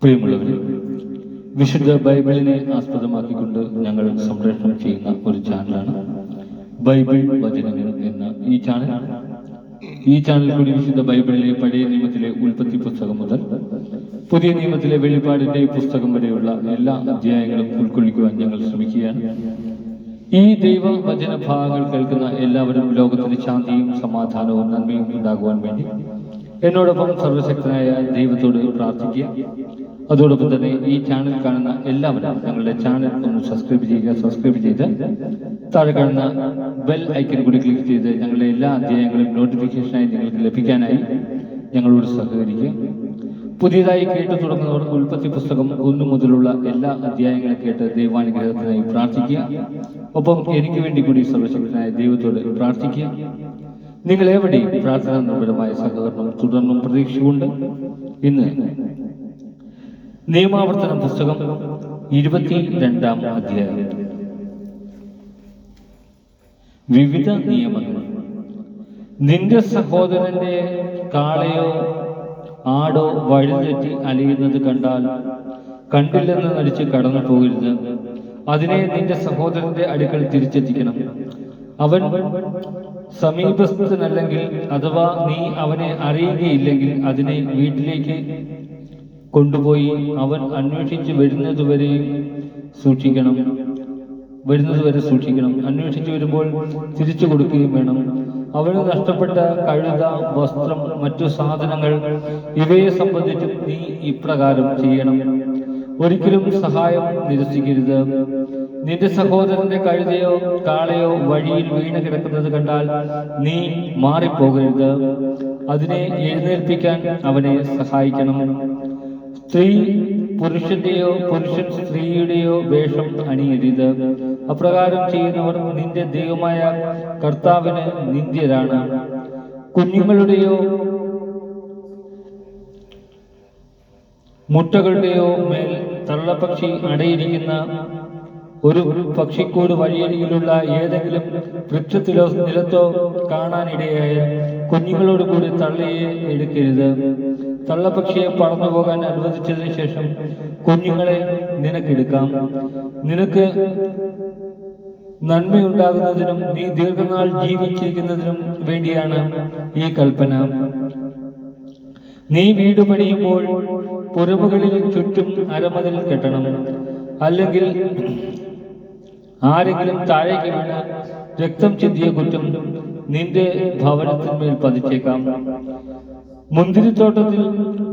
പ്രിയമുള്ളവരെ, വിശുദ്ധ ബൈബിളിനെ ആസ്പദമാക്കിക്കൊണ്ട് ഞങ്ങൾ സംപ്രേഷണം ചെയ്യുന്ന ഒരു ചാനലാണ് ബൈബിൾ വചനങ്ങൾ എന്ന ഈ ചാനൽ. ഈ ചാനൽ കൂടി വിശുദ്ധ ബൈബിളിലെ പഴയ നിയമത്തിലെ ഉൽപ്പത്തി പുസ്തകം മുതൽ പുതിയ നിയമത്തിലെ വെളിപ്പാടിന്റെ പുസ്തകം വരെയുള്ള എല്ലാ അധ്യായങ്ങളും ഉൾക്കൊള്ളിക്കുവാൻ ഞങ്ങൾ ശ്രമിക്കുകയാണ്. ഈ ദൈവവചന ഭാഗങ്ങൾ കേൾക്കുന്ന എല്ലാവരും ലോകത്തിന് ശാന്തിയും സമാധാനവും നന്മയും ഉണ്ടാകുവാൻ വേണ്ടി എന്നോടൊപ്പം സർവശക്തനായ ദൈവത്തോട് പ്രാർത്ഥിക്കുക. അതോടൊപ്പം തന്നെ ഈ ചാനൽ കാണുന്ന എല്ലാവരും ഞങ്ങളുടെ ചാനൽ ഒന്ന് സബ്സ്ക്രൈബ് ചെയ്യുക. സബ്സ്ക്രൈബ് ചെയ്ത് താഴെ കാണുന്ന ബെൽ ഐക്കൺ കൂടി ക്ലിക്ക് ചെയ്ത് ഞങ്ങളുടെ എല്ലാ അധ്യായങ്ങളും നോട്ടിഫിക്കേഷനായി നിങ്ങൾക്ക് ലഭിക്കാനായി ഞങ്ങളോട് സഹകരിക്കുക. പുതിയതായി കേട്ടു തുടങ്ങുന്നവർ ഉൽപ്പത്തി പുസ്തകം 1 മുതലുള്ള എല്ലാ അധ്യായങ്ങളും കേട്ട് ദൈവാനുഗ്രഹത്തിനായി പ്രാർത്ഥിക്കുക. ഒപ്പം എനിക്ക് വേണ്ടി കൂടി സർവശക്തനായ ദൈവത്തോട് പ്രാർത്ഥിക്കുക. നിങ്ങൾ എവിടെയും പ്രാർത്ഥനാ നിർഭരമായ സഹകരണം തുടർന്നും പ്രതീക്ഷയുണ്ട്. ഇന്ന് നിയമാവർത്തനം പുസ്തകം 22-ാം അധ്യായം. വിവിധ നിയമങ്ങൾ. നിന്റെ സഹോദരന്റെ കാളയോ ആടോ വഴിതെറ്റി അലയുന്നത് കണ്ടാൽ കണ്ടില്ലെന്ന് നടിച്ച് കടന്നു പോകരുത്. അതിനെ നിന്റെ സഹോദരന്റെ അടുക്കൽ തിരിച്ചെത്തിക്കണം. അവൻ സമീപസ്ഥനല്ലെങ്കിൽ അഥവാ നീ അവനെ അറിയുകയില്ലെങ്കിൽ അതിനെ വീട്ടിലേക്ക് കൊണ്ടുപോയി അവൻ അന്വേഷിച്ച് വരുന്നതുവരെ സൂക്ഷിക്കണം. അന്വേഷിച്ചു വരുമ്പോൾ തിരിച്ചു കൊടുക്കുകയും വേണം. അവന് നഷ്ടപ്പെട്ട കഴുത, വസ്ത്രം, മറ്റു സാധനങ്ങൾ ഇവയെ സംബന്ധിച്ചും നീ ഇപ്രകാരം ചെയ്യണം. ഒരിക്കലും സഹായം നിരസിക്കരുത്. നിന്റെ സഹോദരന്റെ കഴുതയോ കാളയോ വഴിയിൽ വീണ് കിടക്കുന്നത് കണ്ടാൽ നീ മാറിപ്പോകരുത്. അതിനെ എഴുന്നേൽപ്പിക്കാൻ അവനെ സഹായിക്കണം. സ്ത്രീ പുരുഷന്റെയോ പുരുഷൻ സ്ത്രീയുടെയോ വേഷം അണിയരുത്. അപ്രകാരം ചെയ്യുന്നവർ നിന്റെ ദൈവമായ കർത്താവിന് നിന്ദ്യരാണ്. കുഞ്ഞുങ്ങളുടെയോ മുട്ടകളുടെയോ മേൽ തള്ളപ്പക്ഷി അടയിരിക്കുന്ന ഒരു പക്ഷിക്കൂട് വഴിയരികിലുള്ള ഏതെങ്കിലും വൃക്ഷത്തിലോ നിലത്തോ കാണാനിടയായ കുഞ്ഞുങ്ങളോട് കൂടി തള്ളയെ എടുക്കരുത്. തള്ളപ്പക്ഷിയെ പറന്നു പോകാൻ അനുവദിച്ചതിന് ശേഷം കുഞ്ഞുങ്ങളെ നിനക്കെടുക്കാം. നിനക്ക് നന്മയുണ്ടാകുന്നതിനും നീ ദീർഘനാൾ ജീവിച്ചിരിക്കുന്നതിനും വേണ്ടിയാണ് ഈ കൽപ്പന. നീ വീട് പണിയുമ്പോൾ പുറമുകളിൽ ചുറ്റും അരമതിൽ കെട്ടണം. അല്ലെങ്കിൽ ആരെങ്കിലും താഴേക്ക് വീണ് രക്തം ചിന്തിയ കുറ്റം നിന്റെ ഭവനത്തിന്മേൽ പതിച്ചേക്കാം. മുന്തിരിത്തോട്ടത്തിൽ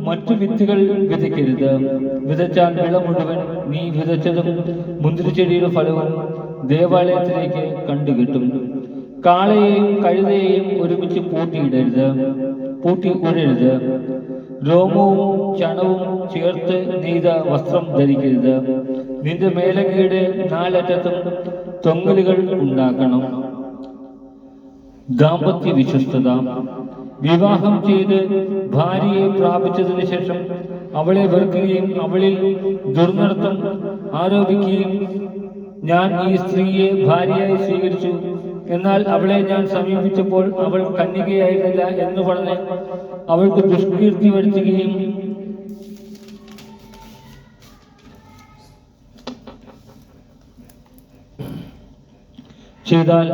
മറ്റു വിത്തുകൾ വിതയ്ക്കരുത്. വിതച്ചാൽ വിള മുഴുവൻ നീ വിതച്ചതും മുന്തിരിച്ചെടിയുടെ ഫലവും ദേവാലയത്തിലേക്ക് കണ്ടുകിട്ടും. കാളയെയും കഴുതയെയും ഒരുമിച്ച് പൂട്ടി ഉഴരുത്. രോമവും ചണവും ചേർത്ത് നെയ്ത വസ്ത്രം ധരിക്കരുത്. നിന്റെ മേലങ്കയുടെ 4 അറ്റത്തും തൊങ്ങലുകൾ ഉണ്ടാക്കണം. ദാമ്പത്യ വിശ്വസ്തത. വിവാഹം ചെയ്ത് ഭാര്യയെ പ്രാപിച്ചതിന് ശേഷം അവളെ വെറുക്കുകയും അവളിൽ ദുർനടത്തം ആരോപിക്കുകയും ഞാൻ ഈ സ്ത്രീയെ ഭാര്യയായി സ്വീകരിച്ചു, എന്നാൽ അവളെ ഞാൻ സമീപിച്ചപ്പോൾ അവൾ കന്യകയായിരുന്നില്ല എന്ന് പറഞ്ഞ് അവൾക്ക് ദുഷ്കീർത്തി വരുത്തുകയും ചെയ്താൽ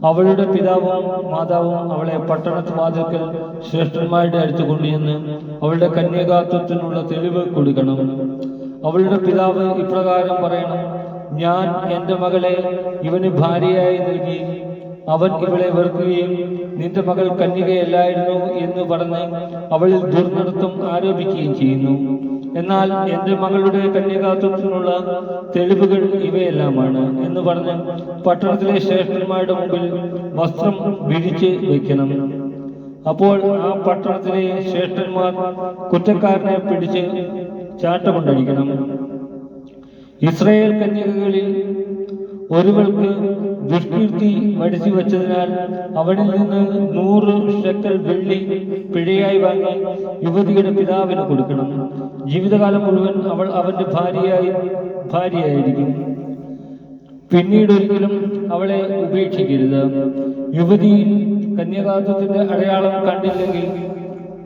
അവളുടെ പിതാവും മാതാവും അവളെ പട്ടണവാതിൽക്കൽ ശ്രേഷ്ഠന്മാരുടെ അടുത്ത് കൊണ്ടുചെന്ന് അവളുടെ കന്യകാത്വത്തിനുള്ള തെളിവ് കൊടുക്കണം. അവളുടെ പിതാവ് ഇപ്രകാരം പറയണം: ഞാൻ എൻ്റെ മകളെ ഇവന് ഭാര്യയായി നൽകി. അവൻ ഇവളെ വെറുക്കുകയും നിന്റെ മകൾ കന്യകയല്ലായിരുന്നു എന്ന് പറഞ്ഞ് അവളിൽ ദുർനടത്തം ആരോപിക്കുകയും ചെയ്യുന്നു. എന്നാൽ എൻ്റെ മകളുടെ കന്യകാത്വത്തിനുള്ള തെളിവുകൾ ഇവയെല്ലാമാണ് എന്ന് പറഞ്ഞ് പട്ടണത്തിലെ ശ്രേഷ്ഠന്മാരുടെ മുമ്പിൽ വസ്ത്രം വിരിച്ച് വയ്ക്കണം. അപ്പോൾ ആ പട്ടണത്തിലെ ശ്രേഷ്ഠന്മാർ കുറ്റക്കാരനെ പിടിച്ച് ചാട്ടമുണ്ടടിക്കണം. ഇസ്രായേൽ കന്യകകളിൽ ഒരുവൾക്ക് ദുഷ്കീർത്തി വരുത്തി വച്ചതിനാൽ അവനിൽ നിന്ന് 100 ഷെക്കൽ വെള്ളി പിഴയായി വാങ്ങി യുവതിയുടെ പിതാവിന് കൊടുക്കണം. ജീവിതകാലം മുഴുവൻ അവൾ അവന്റെ ഭാര്യയായിരിക്കും. പിന്നീട് ഒരിക്കലും അവളെ ഉപേക്ഷിക്കരുത്. യുവതിയിൽ കന്യകാത്വത്തിന്റെ അടയാളം കണ്ടില്ലെങ്കിൽ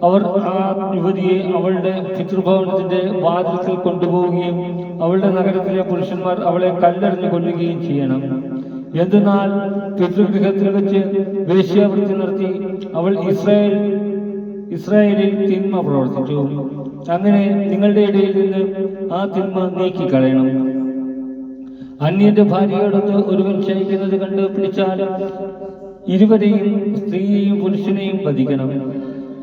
അവർ ആ യുവതിയെ അവളുടെ പിതൃഭവനത്തിന്റെ വാതിൽക്കൽ കൊണ്ടുപോവുകയും അവളുടെ നഗരത്തിലെ പുരുഷന്മാർ അവളെ കല്ലെറിഞ്ഞു കൊല്ലുകയും ചെയ്യണം. എന്തെന്നാൽ പിതൃഗൃഹത്തിൽ വെച്ച് വേശ്യാവൃത്തി നടത്തി അവൾ ഇസ്രായേലിൽ തിന്മ പ്രവർത്തിച്ചു. അങ്ങനെ നിങ്ങളുടെ ഇടയിൽ നിന്ന് ആ തിന്മ നീക്കിക്കളയണം. അന്യന്റെ ഭാര്യയോടൊത്ത് ഒരുവൻ ശയിക്കുന്നത് കണ്ട് പിടിച്ചാൽ ഇരുവരെയും, സ്ത്രീയെയും പുരുഷനെയും വധിക്കണം.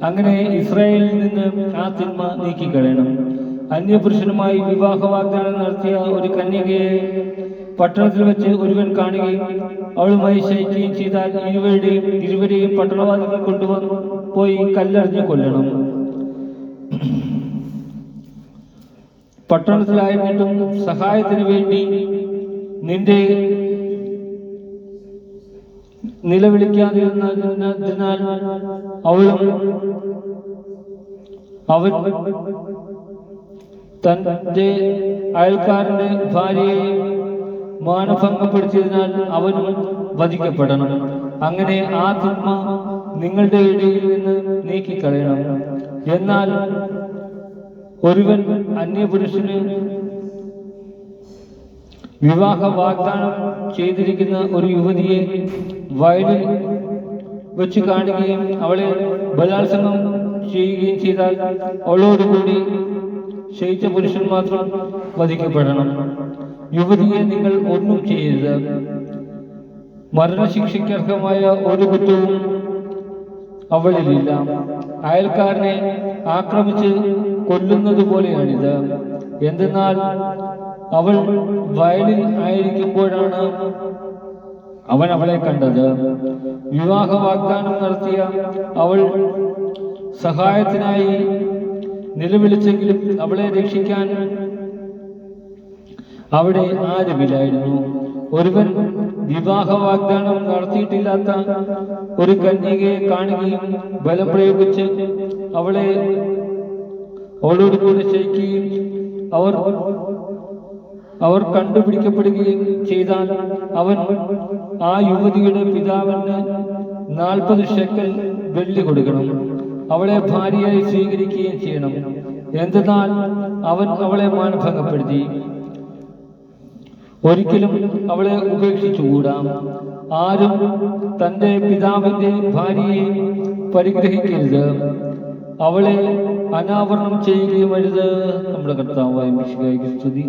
അങ്ങനെ ഇസ്രായേലിൽ നിന്ന് ആ തിന്മ നീക്കിക്കളയണം. അന്യപുരുഷനുമായി വിവാഹ വാഗ്ദാനം നടത്തിയ ഒരു കന്യകയെ പട്ടണത്തിൽ വെച്ച് ഒരുവൻ കാണുകയും അവളുമായി ശയിക്കുകയും ചെയ്താൽ ഇരുവരെയും പട്ടണവാതിൽ കൊണ്ടുവന്ന് പോയി കല്ലെറിഞ്ഞ് കൊല്ലണം. പട്ടണത്തിലായിട്ടും സഹായത്തിന് വേണ്ടി നിന്റെ നിലവിളിക്കാതിരുന്നതിനാൽ അവൻ തന്റെ അയൽക്കാരന്റെ ഭാര്യയെ മാനഭംഗപ്പെടുത്തിയതിനാൽ അവനും വധിക്കപ്പെടണം. അങ്ങനെ ആ തിന്മ നിങ്ങളുടെ ഇടയിൽ നിന്ന് നീക്കിക്കളയണം. എന്നാൽ ഒരുവൻ അന്യപുരുഷന് വിവാഹ വാഗ്ദാനം ചെയ്തിരിക്കുന്ന ഒരു യുവതിയെ വയലിൽ വെച്ച് കാണുകയും അവളെ ബലാത്സംഗം ചെയ്യുകയും ചെയ്താൽ അവളോടുകൂടി ശയിച്ച പുരുഷൻ മാത്രം വധിക്കപ്പെടണം. യുവതിയെ നിങ്ങൾ ഒന്നും ചെയ്യരുത്. മരണശിക്ഷയ്ക്കർഹമായ ഒരു കുറ്റവും അവളിലില്ല. അയൽക്കാരനെ ആക്രമിച്ച് കൊല്ലുന്നത് പോലെയാണിത്. എന്തെന്നാൽ അവൾ വയലിൽ ആയിരിക്കുമ്പോഴാണ് അവൻ അവളെ കണ്ടത്. വിവാഹ വാഗ്ദാനം നടത്തിയ അവൾ സഹായത്തിനായി നിലവിളിച്ചെങ്കിലും അവളെ രക്ഷിക്കാൻ അവിടെ ആരുമില്ലായിരുന്നു. ഒരുവൻ വിവാഹ വാഗ്ദാനം നടത്തിയിട്ടില്ലാത്ത ഒരു കന്യകയെ കാണുകയും ബലം പ്രയോഗിച്ച് അവളോട് കൂടെ ശയിക്കുകയും അവർ കണ്ടുപിടിക്കപ്പെടുകയും ചെയ്താൽ അവൻ ആ യുവതിയുടെ പിതാവിന് 40 ഷെക്കൽ വെള്ളി കൊടുക്കണം. അവളെ ഭാര്യയായി സ്വീകരിക്കുകയും ചെയ്യണം. എന്തെന്നാൽ അവൻ അവളെ മാനഭംഗപ്പെടുത്തി. ഒരിക്കലും അവളെ ഉപേക്ഷിച്ചുകൂടാ. ആരും തന്റെ പിതാവിന്റെ ഭാര്യയെ പരിഗ്രഹിക്കരുത്. അവളെ അനാവരണം ചെയ്യുകയും അരുത്. നമ്മുടെ കർത്താവായ മിശിഹായ്ക്ക് സ്തുതി.